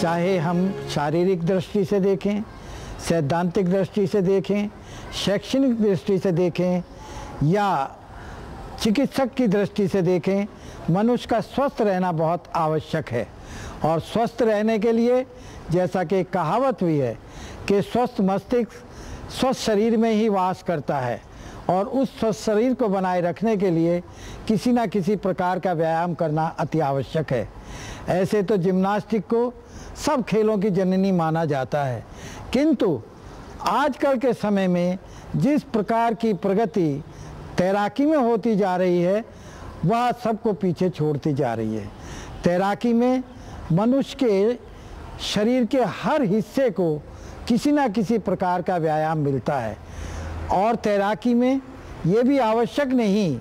चाहे हम शारीरिक दृष्टि से देखें, सैद्धांतिक दृष्टि से देखें, शैक्षणिक दृष्टि से देखें या चिकित्सक की दृष्टि से देखें, मनुष्य का स्वस्थ रहना बहुत आवश्यक है। और स्वस्थ रहने के लिए जैसा कि कहावत भी है कि स्वस्थ मस्तिष्क स्वस्थ शरीर में ही वास करता है, और उस स्वस्थ शरीर को बनाए रखने के लिए किसी न किसी प्रकार का व्यायाम करना अति आवश्यक है। ऐसे तो जिम्नास्टिक को सब खेलों की जननी माना जाता है, किंतु आजकल के समय में जिस प्रकार की प्रगति तैराकी में होती जा रही है वह सबको पीछे छोड़ती जा रही है। तैराकी में मनुष्य के शरीर के हर हिस्से को किसी न किसी प्रकार का व्यायाम मिलता है। और तैराकी में ये भी आवश्यक नहीं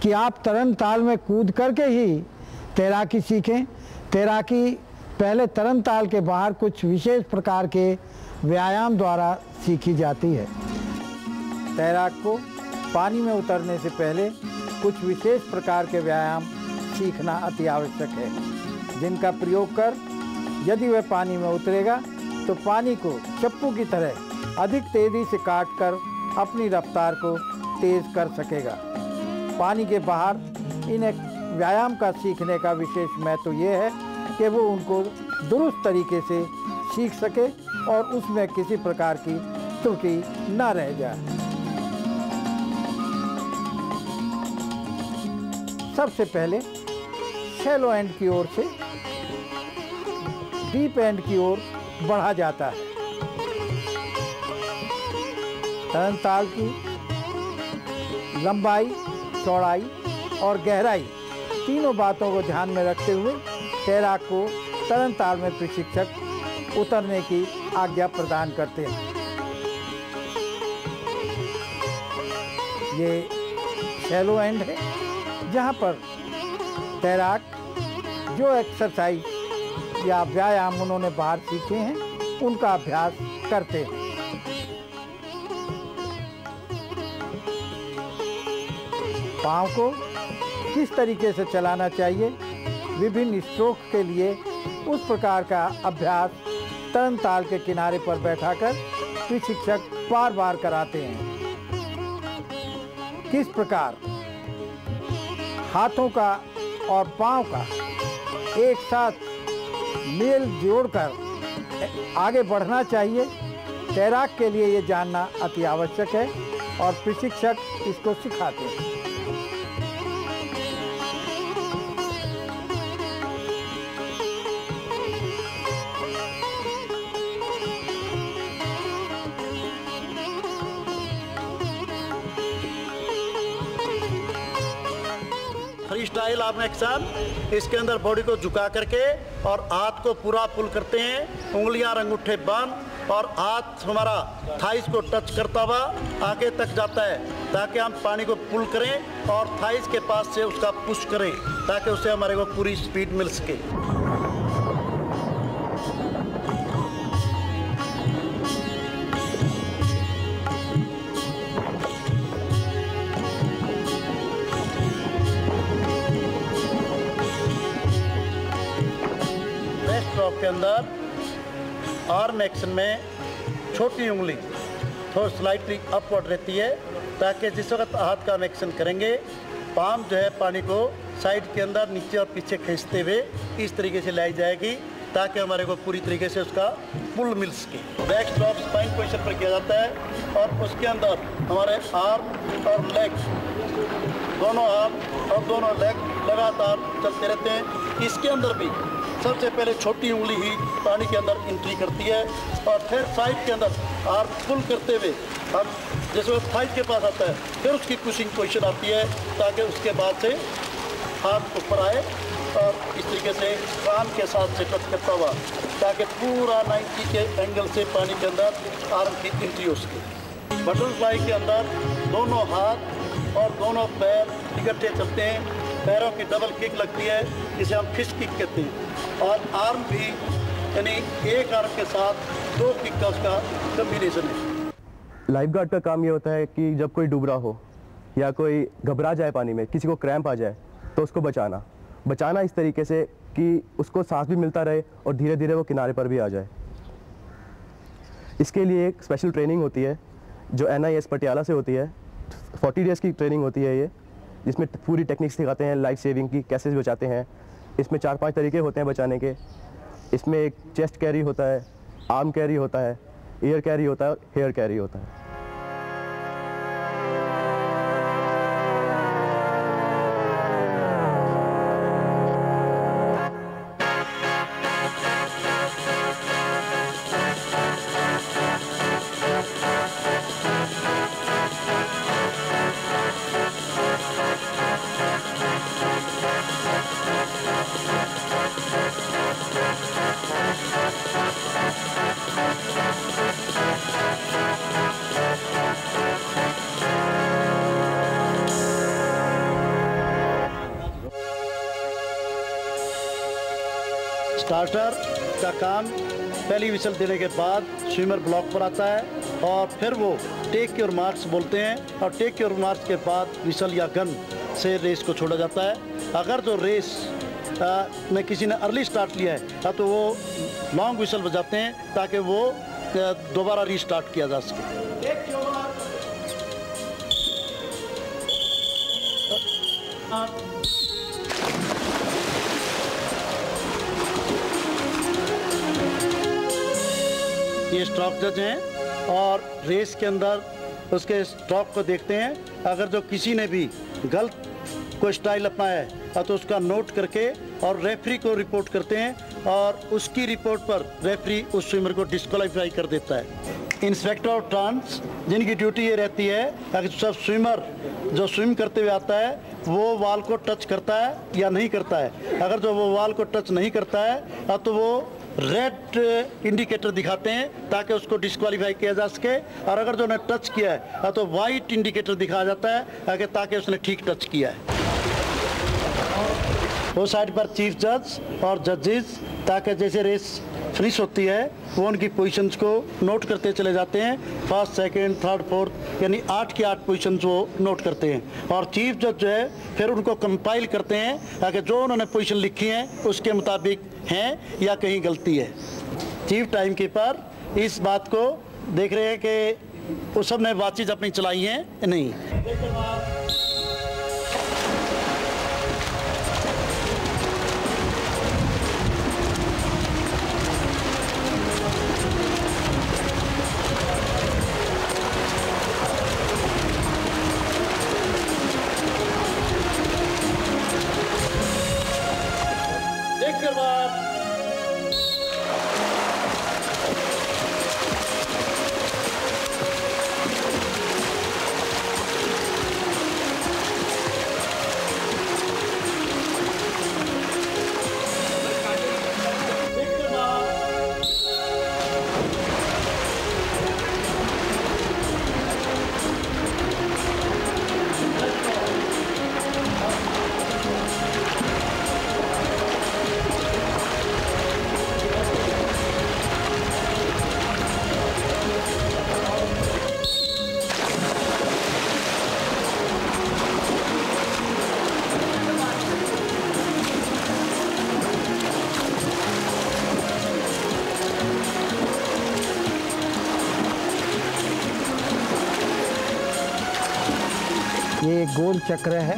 कि आप तरन ताल में कूद करके ही तैराकी सीखें। तैराकी पहले तरन ताल के बाहर कुछ विशेष प्रकार के व्यायाम द्वारा सीखी जाती है। तैराक को पानी में उतरने से पहले कुछ विशेष प्रकार के व्यायाम सीखना अति आवश्यक है, जिनका प्रयोग कर यदि वह पानी में उतरेगा तो पानी को चप्पू की तरह अधिक तेज़ी से काटकर अपनी रफ्तार को तेज़ कर सकेगा। पानी के बाहर इन व्यायाम का सीखने का विशेष महत्व ये है कि वो उनको दुरुस्त तरीके से सीख सके और उसमें किसी प्रकार की त्रुटि न रह जाए। सबसे पहले शैलो एंड की ओर से डीप एंड की ओर बढ़ा जाता है। तरन ताल की लंबाई, चौड़ाई और गहराई तीनों बातों को ध्यान में रखते हुए तैराक को तरन ताल में प्रशिक्षक उतरने की आज्ञा प्रदान करते हैं। ये शैलो एंड है, जहाँ पर तैराक जो एक्सरसाइज या व्यायाम उन्होंने बाहर सीखे हैं उनका अभ्यास करते हैं। पाँव को किस तरीके से चलाना चाहिए, विभिन्न स्ट्रोक के लिए उस प्रकार का अभ्यास तरन ताल के किनारे पर बैठाकर प्रशिक्षक बार बार कराते हैं। किस प्रकार हाथों का और पाँव का एक साथ मेल जोड़कर आगे बढ़ना चाहिए, तैराक के लिए ये जानना अति आवश्यक है और प्रशिक्षक इसको सिखाते हैं। फ्री स्टाइल आर्म एक्शन, इसके अंदर बॉडी को झुका करके और हाथ को पूरा पुल करते हैं, उंगलियां अंगूठे बंद और हाथ हमारा थाइस को टच करता हुआ आगे तक जाता है, ताकि हम पानी को पुल करें और थाइस के पास से उसका पुश करें ताकि उससे हमारे को पूरी स्पीड मिल सके। के अंदर आर्म एक्शन में छोटी उंगली थोड़ी स्लाइटली अपवर्ड रहती है, ताकि जिस वक्त हाथ का हम एक्शन करेंगे पाम जो है पानी को साइड के अंदर नीचे और पीछे खींचते हुए इस तरीके से लाई जाएगी ताकि हमारे को पूरी तरीके से उसका पुल मिल सके। बैक स्ट्रोक स्पाइन पोजीशन पर किया जाता है और उसके अंदर हमारे आर्म और लेग, दोनों आर्म और दोनों लेग लगातार चलते रहते हैं। इसके अंदर भी सबसे पहले छोटी उंगली ही पानी के अंदर एंट्री करती है और फिर साइड के अंदर आर्म पुल करते हुए हम जैसे थाइस के पास आता है फिर उसकी पुशिंग पोजीशन आती है, ताकि उसके बाद से हाथ ऊपर आए और इस तरीके से कान के साथ से टच करता हुआ ताकि पूरा 90 के एंगल से पानी के अंदर आर्म की एंट्री हो सके। बटरफ्लाई के अंदर दोनों हाथ और दोनों पैर इकट्ठे चलते हैं, पैरों की डबल किक लगती है जिसे हम फिश किक कहते हैं, और आर्म भी यानी एक आर्म के साथ दो किक का उसका कॉम्बिनेशन है। लाइफ गार्ड का काम ये होता है कि जब कोई डूब रहा हो या कोई घबरा जाए पानी में, किसी को क्रैम्प आ जाए तो उसको बचाना इस तरीके से कि उसको सांस भी मिलता रहे और धीरे धीरे वो किनारे पर भी आ जाए। इसके लिए एक स्पेशल ट्रेनिंग होती है जो NIS पटियाला से होती है। 40 डेज़ की ट्रेनिंग होती है ये, जिसमें पूरी टेक्निक्स सिखाते हैं लाइफ सेविंग की, कैसे बचाते हैं। इसमें 4-5 तरीके होते हैं बचाने के। इसमें एक चेस्ट कैरी होता है, आर्म कैरी होता है, एयर कैरी होता है, हेयर कैरी होता है। स्टार्टर का काम पहली विसल देने के बाद स्विमर ब्लॉक पर आता है और फिर वो टेक योर मार्क्स बोलते हैं और टेक योर मार्क्स के बाद विसल या गन से रेस को छोड़ा जाता है। अगर जो रेस में किसी ने अर्ली स्टार्ट लिया है तो वो लॉन्ग विसल बजाते हैं ताकि वो दोबारा रीस्टार्ट किया जा सके। ये स्ट्रोक जज हैं और रेस के अंदर उसके स्ट्रोक को देखते हैं। अगर जो किसी ने भी गलत कोई स्टाइल अपनाया है तो उसका नोट करके और रेफरी को रिपोर्ट करते हैं और उसकी रिपोर्ट पर रेफरी उस स्विमर को डिस्क्वालीफाई कर देता है। इंस्पेक्टर ऑफ ट्रांस जिनकी ड्यूटी ये रहती है अगर सब स्विमर जो स्विम करते हुए आता है वो वाल को टच करता है या नहीं करता है। अगर जो वो वाल को टच नहीं करता है तो वो रेड इंडिकेटर दिखाते हैं ताकि उसको डिस्क्वालीफाई किया जा सके और अगर जो उन्हें टच किया है तो वाइट इंडिकेटर दिखाया जाता है ताकि उसने ठीक टच किया है। वो साइड पर चीफ जज और जजेस ताकि जैसे रेस फिनिश होती है वो उनकी पोजीशंस को नोट करते चले जाते हैं। फर्स्ट, सेकंड, थर्ड, फोर्थ यानी 8 की 8 पोजीशंस वो नोट करते हैं और चीफ जज जो है फिर उनको कंपाइल करते हैं ताकि जो उन्होंने पोजीशन लिखी है उसके मुताबिक हैं या कहीं गलती है। चीफ टाइम कीपर इस बात को देख रहे हैं कि उस सब ने वॉचेज अपनी चलाई हैं नहीं। ये गोल चक्र है,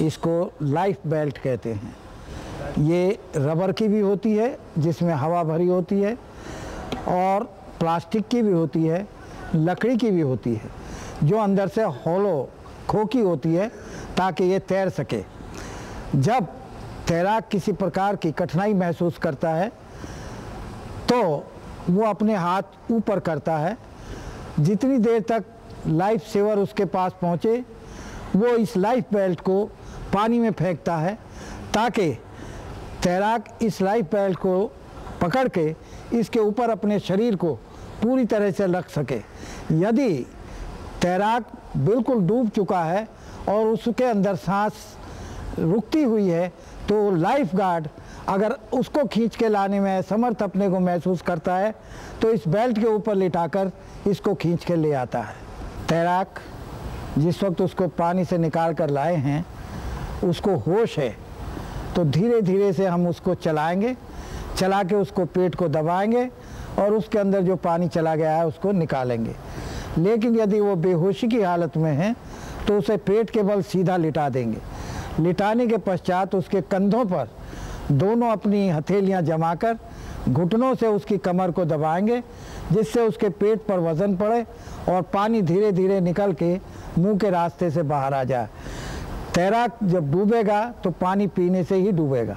इसको लाइफ बेल्ट कहते हैं। ये रबर की भी होती है जिसमें हवा भरी होती है और प्लास्टिक की भी होती है, लकड़ी की भी होती है जो अंदर से हॉलो खोखी होती है ताकि ये तैर सके। जब तैराक किसी प्रकार की कठिनाई महसूस करता है तो वो अपने हाथ ऊपर करता है। जितनी देर तक लाइफ सेवर उसके पास पहुँचे वो इस लाइफ बेल्ट को पानी में फेंकता है ताकि तैराक इस लाइफ बेल्ट को पकड़ के इसके ऊपर अपने शरीर को पूरी तरह से रख सके। यदि तैराक बिल्कुल डूब चुका है और उसके अंदर सांस रुकती हुई है तो लाइफ गार्ड अगर उसको खींच के लाने में असमर्थ अपने को महसूस करता है तो इस बेल्ट के ऊपर लिटाकर इसको खींच के ले आता है। तैराक जिस वक्त उसको पानी से निकाल कर लाए हैं उसको होश है तो धीरे धीरे से हम उसको चलाएंगे, चला के उसको पेट को दबाएंगे और उसके अंदर जो पानी चला गया है उसको निकालेंगे। लेकिन यदि वो बेहोशी की हालत में है तो उसे पेट के बल सीधा लिटा देंगे। लिटाने के पश्चात उसके कंधों पर दोनों अपनी हथेलियां जमाकर घुटनों से उसकी कमर को दबाएंगे, जिससे उसके पेट पर वज़न पड़े और पानी धीरे धीरे निकल के मुंह के रास्ते से बाहर आ जाए। तैराक जब डूबेगा तो पानी पीने से ही डूबेगा,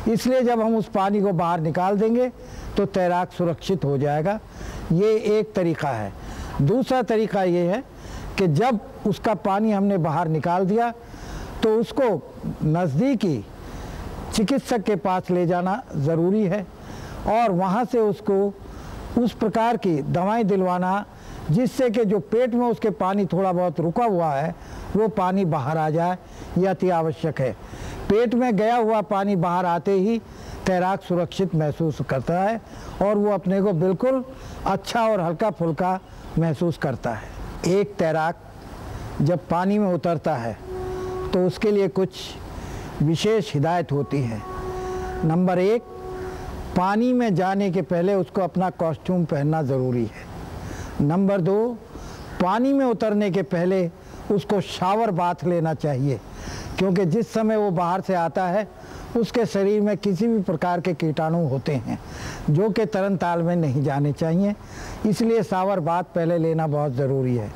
इसलिए जब हम उस पानी को बाहर निकाल देंगे तो तैराक सुरक्षित हो जाएगा। ये एक तरीका है। दूसरा तरीका ये है कि जब उसका पानी हमने बाहर निकाल दिया तो उसको नज़दीकी चिकित्सक के पास ले जाना ज़रूरी है और वहाँ से उसको उस प्रकार की दवाएं दिलवाना जिससे कि जो पेट में उसके पानी थोड़ा बहुत रुका हुआ है वो पानी बाहर आ जाए, यह अति आवश्यक है। पेट में गया हुआ पानी बाहर आते ही तैराक सुरक्षित महसूस करता है और वो अपने को बिल्कुल अच्छा और हल्का फुल्का महसूस करता है। एक तैराक जब पानी में उतरता है तो उसके लिए कुछ विशेष हिदायत होती है। नंबर 1, पानी में जाने के पहले उसको अपना कॉस्ट्यूम पहनना ज़रूरी है। नंबर 2, पानी में उतरने के पहले उसको शावर बाथ लेना चाहिए, क्योंकि जिस समय वो बाहर से आता है उसके शरीर में किसी भी प्रकार के कीटाणु होते हैं जो कि तरन ताल में नहीं जाने चाहिए, इसलिए शावर बाथ पहले लेना बहुत ज़रूरी है।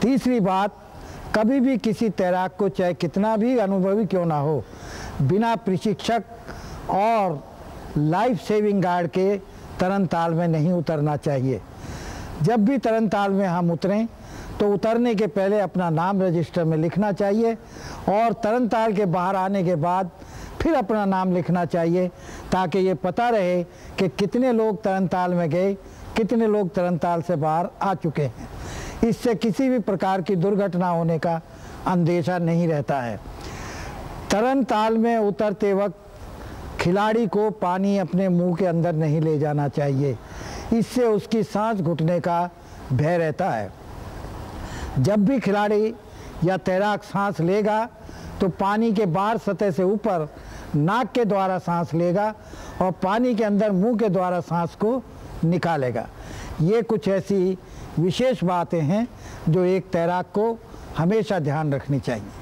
तीसरी बात, कभी भी किसी तैराक को चाहे कितना भी अनुभवी क्यों ना हो, बिना प्रशिक्षक और लाइफ सेविंग गार्ड के तरन ताल में नहीं उतरना चाहिए। जब भी तरन ताल में हम उतरें तो उतरने के पहले अपना नाम रजिस्टर में लिखना चाहिए और तरन ताल के बाहर आने के बाद फिर अपना नाम लिखना चाहिए, ताकि ये पता रहे कि कितने लोग तरन ताल में गए, कितने लोग तरन ताल से बाहर आ चुके हैं। इससे किसी भी प्रकार की दुर्घटना होने का अंदेशा नहीं रहता है। तरन ताल में उतरते वक्त खिलाड़ी को पानी अपने मुंह के अंदर नहीं ले जाना चाहिए, इससे उसकी सांस घुटने का भय रहता है। जब भी खिलाड़ी या तैराक सांस लेगा तो पानी के बाहर सतह से ऊपर नाक के द्वारा सांस लेगा और पानी के अंदर मुंह के द्वारा सांस को निकालेगा। ये कुछ ऐसी विशेष बातें हैं जो एक तैराक को हमेशा ध्यान रखनी चाहिए।